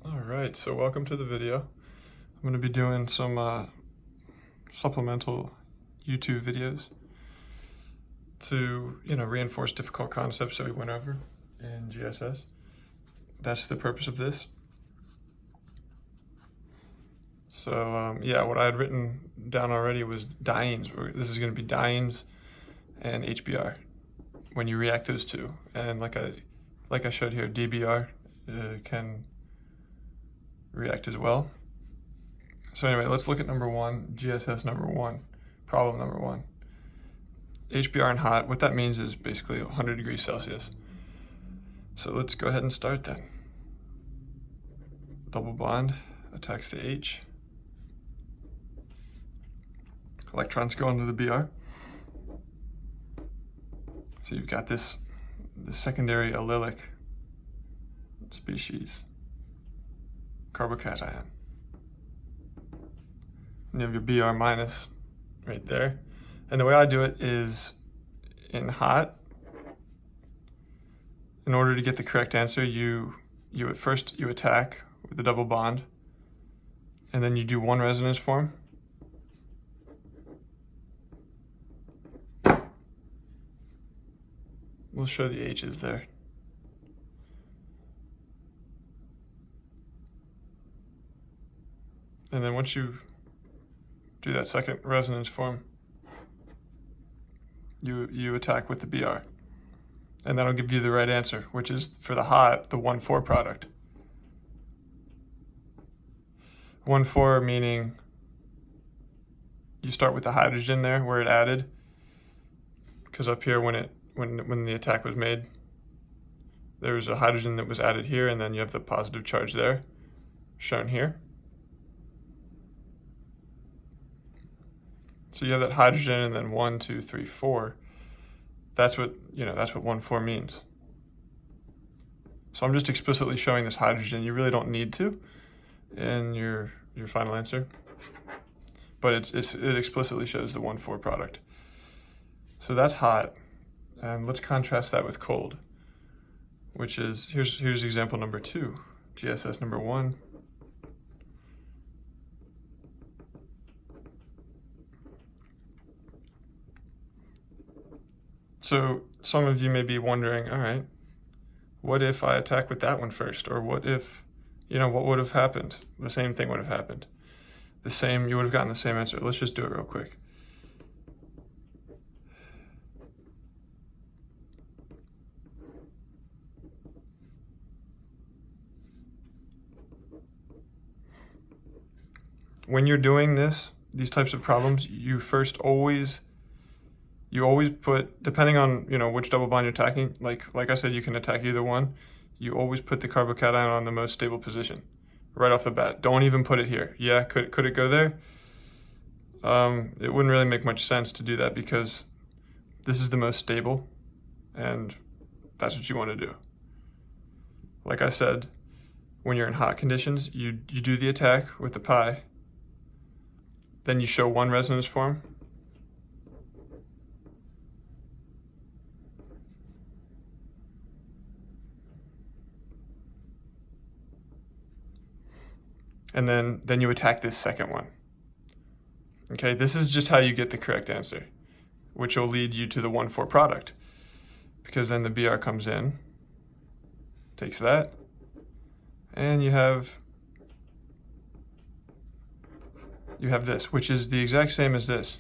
All right, so welcome to the video. I'm going to be doing some supplemental YouTube videos to, reinforce difficult concepts that we went over in GSS. That's the purpose of this. So, what I had written down already was dienes. This is going to be dienes and HBr when you react those two. And like I showed here, DBr can react as well. So anyway, let's look at number one, GSS number one, problem number one. HBr and hot, what that means is basically 100 degrees Celsius. So let's go ahead and start then. Double bond attacks the H. Electrons go into the Br. So you've got the secondary allylic species carbocation. And you have your Br minus right there. And the way I do it is in hot, in order to get the correct answer, you at first attack with the double bond, and then you do one resonance form. We'll show the H's there. And then once you do that second resonance form, you attack with the Br. And that'll give you the right answer, which is, for the hot, the 1,4 product. 1,4 meaning you start with the hydrogen there where it added, because up here when the attack was made, there was a hydrogen that was added here, and then you have the positive charge there, shown here. So you have that hydrogen, and then 1, 2, 3, 4. That's what 1,4 means. So I'm just explicitly showing this hydrogen. You really don't need to in your final answer, but it explicitly shows the 1,4 product. So that's hot, and let's contrast that with cold, which is here's example number 2, GSS number 1. So some of you may be wondering, all right, what if I attack with that one first? Or what if, what would have happened? The same thing would have happened. You would have gotten the same answer. Let's just do it real quick. When you're doing these types of problems, you always put, depending on which double bond you're attacking, like I said, you can attack either one. You always put the carbocation on the most stable position right off the bat. Don't even put it here. Yeah, could it go there? It wouldn't really make much sense to do that, because this is the most stable, and that's what you want to do. Like I said, when you're in hot conditions, you do the attack with the pi, then you show one resonance form, and then you attack this second one. Okay, this is just how you get the correct answer, which will lead you to the 1,4 product, because then the Br comes in, takes that, and you have this, which is the exact same as this.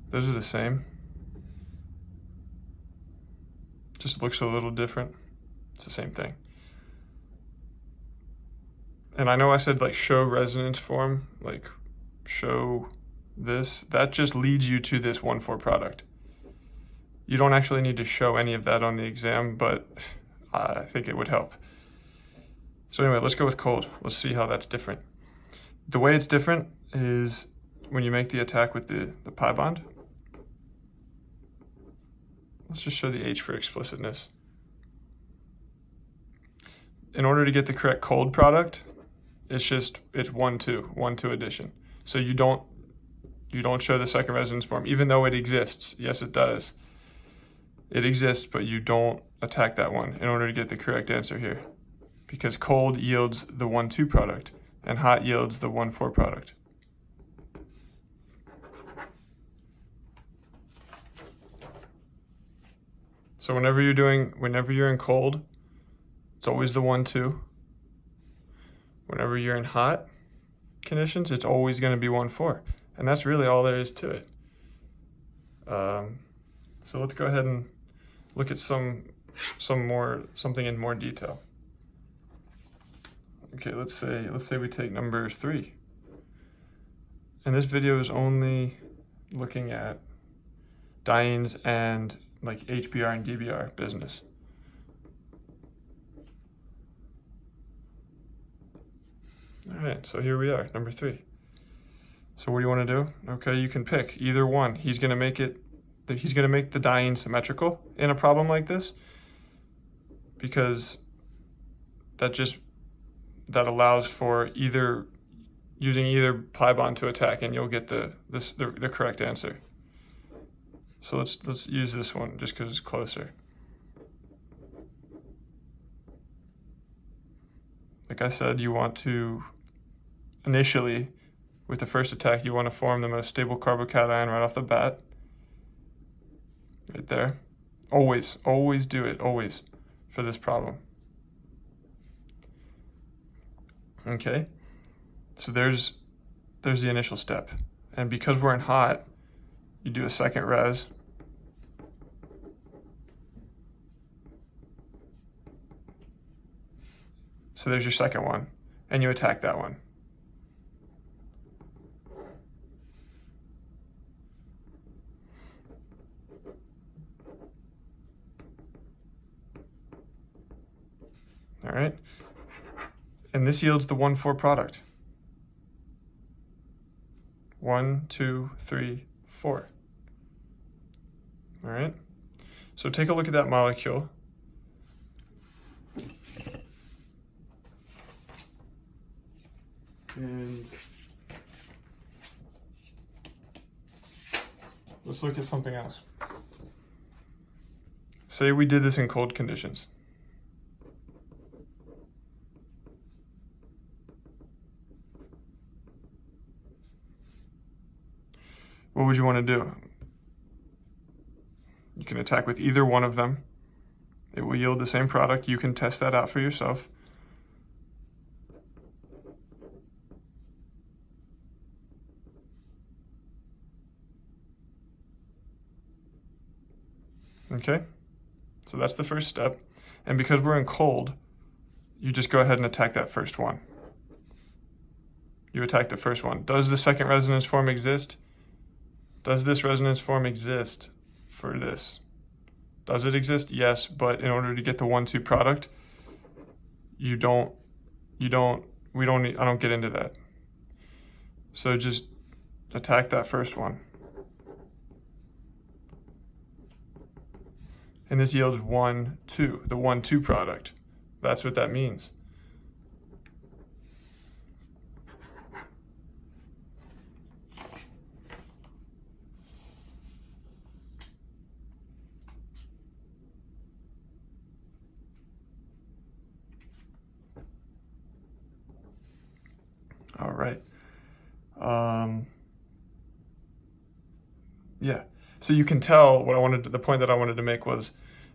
Those are the same. Just looks a little different. It's the same thing. And I know I said show resonance form, show this. That just leads you to this 1,4 product. You don't actually need to show any of that on the exam, but I think it would help. So anyway, let's go with cold. Let's see how that's different. The way it's different is when you make the attack with the pi bond. Let's just show the H for explicitness. In order to get the correct cold product, it's 1,2 addition. So you don't show the second resonance form, even though it exists. Yes, it does. It exists, but you don't attack that one in order to get the correct answer here. because cold yields the 1,2 product and hot yields the 1,4 product. So whenever you're in cold, it's always the 1,2. Whenever you're in hot conditions, it's always going to be 1,4. And that's really all there is to it. So let's go ahead and look at something in more detail. Okay, let's say we take number 3. And this video is only looking at dienes and like HBr and DBr business. All right, so here we are, number 3. So what do you want to do? Okay, you can pick either one. He's going to make the diene symmetrical in a problem like this, because that allows for using either pi bond to attack, and you'll get the correct answer. So let's use this one just because it's closer. Like I said, you want to initially, with the first attack, you want to form the most stable carbocation right off the bat. Right there. Always do it, always, for this problem. Okay, so there's the initial step. And because we're in hot, you do a second res. So there's your second one, and you attack that one. All right, and this yields the 1,4 product. 1, 2, 3, 4. All right, so take a look at that molecule. And let's look at something else. Say we did this in cold conditions. What would you want to do? You can attack with either one of them. It will yield the same product. You can test that out for yourself. Okay, so that's the first step. And because we're in cold, you just go ahead and attack that first one. You attack the first one. Does the second resonance form exist? Does this resonance form exist for this? Does it exist? Yes, but in order to get the 1,2 product, I don't get into that. So just attack that first one. And this yields 1, 2, the 1,2 product. That's what that means. All right. Yeah. So you can tell the point that I wanted to make was,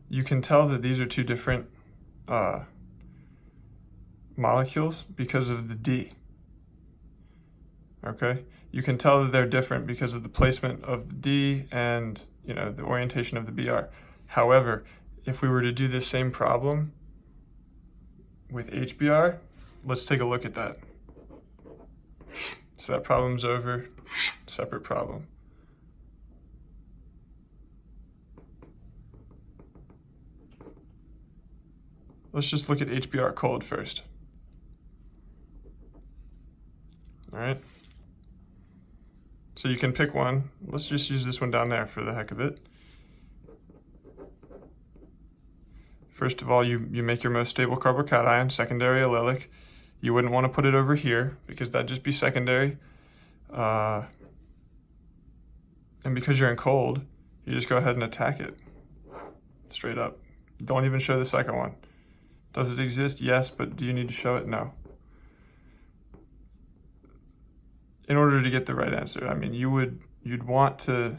you can tell that these are two different molecules because of the D. Okay? You can tell that they're different because of the placement of the D and, the orientation of the BR. However, if we were to do this same problem with HBr, let's take a look at that. So that problem's over, separate problem. Let's just look at HBr cold first. All right. So you can pick one. Let's just use this one down there for the heck of it. First of all, you make your most stable carbocation, secondary allylic. You wouldn't want to put it over here because that'd just be secondary. And because you're in cold, you just go ahead and attack it straight up. Don't even show the second one. Does it exist? Yes, but do you need to show it? No. In order to get the right answer, I mean, you'd want to,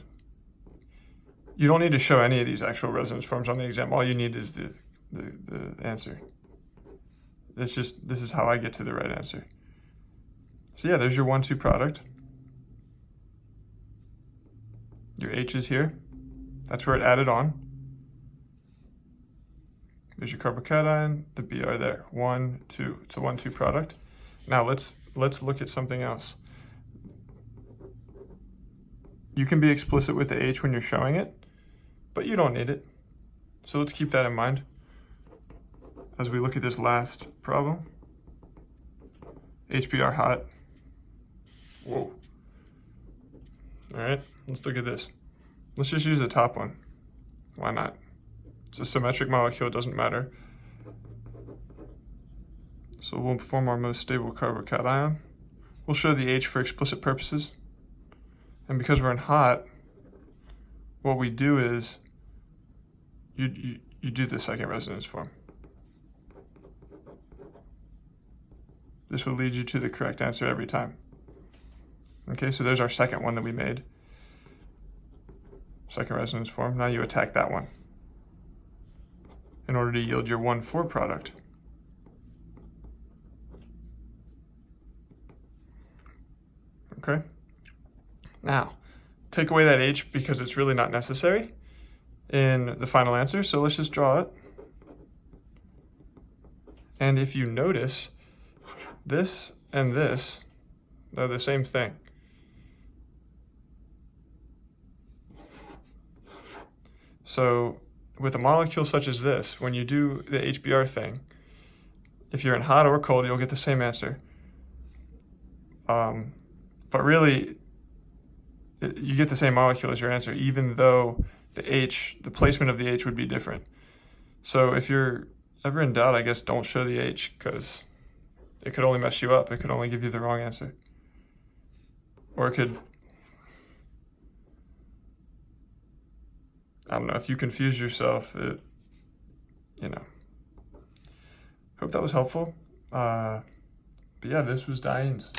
you don't need to show any of these actual resonance forms on the exam. All you need is the answer. This is how I get to the right answer. So yeah, there's your 1,2 product. Your H is here. That's where it added on. There's your carbocation, the Br there. 1, 2. It's a 1,2 product. Now let's look at something else. You can be explicit with the H when you're showing it, but you don't need it. So let's keep that in mind as we look at this last problem. HBr hot. Whoa. All right, let's look at this. Let's just use the top one. Why not? It's a symmetric molecule, it doesn't matter. So we'll form our most stable carbocation. We'll show the H for explicit purposes. And because we're in hot, what we do is you do the second resonance form. This will lead you to the correct answer every time. Okay, so there's our second one that we made. Second resonance form. Now you attack that one in order to yield your 1,4 product. Okay. Now, take away that H because it's really not necessary in the final answer, so let's just draw it. And if you notice, this and this, they're the same thing. So with a molecule such as this, when you do the HBr thing, if you're in hot or cold, you'll get the same answer. But really, you get the same molecule as your answer, even though the placement of the H would be different. So if you're ever in doubt, I guess don't show the H, because it could only mess you up. It could only give you the wrong answer. Or it could, I don't know, if you confuse yourself, hope that was helpful. But yeah, this was dienes.